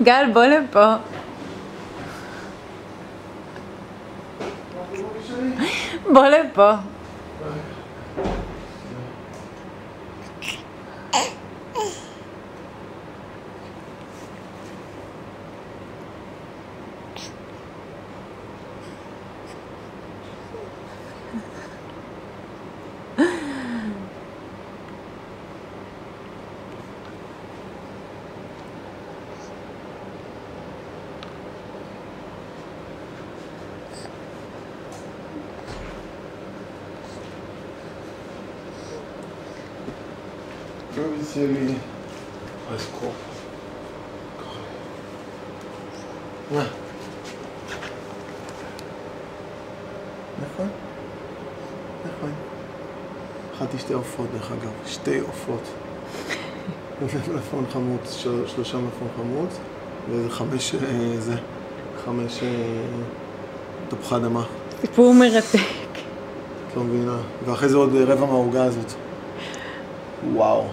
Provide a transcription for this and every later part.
גל, בוא לפה. בוא לפה. שלי. אז קרוא. מה? נכון? נכון. אכלתי 2 עופות דרך אגב. 2 עופות. מלפון חמוץ, 3 מלפון חמוץ, וזה 5 תפוחי אדמה. סיפור מרתק. לא מבינה. ואחרי זה עוד רבע מהעוגה הזאת. וואו.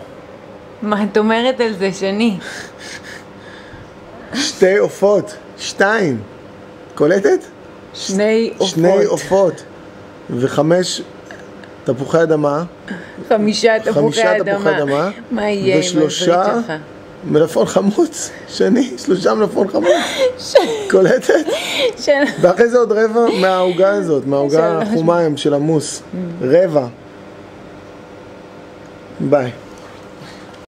מה את אומרת על זה, שני? 2 עופות. 2. קולטת? 2 עופות. 2 עופות. ו5 תפוחי אדמה. 5 תפוחי אדמה. מה יהיה עם הברית שלך? מלפון חמוץ. שני, 3 מלפון חמוץ. קולטת? ואחרי זה עוד רבע מהעוגה הזאת, מהעוגה החומה של המוס. רבע. ביי.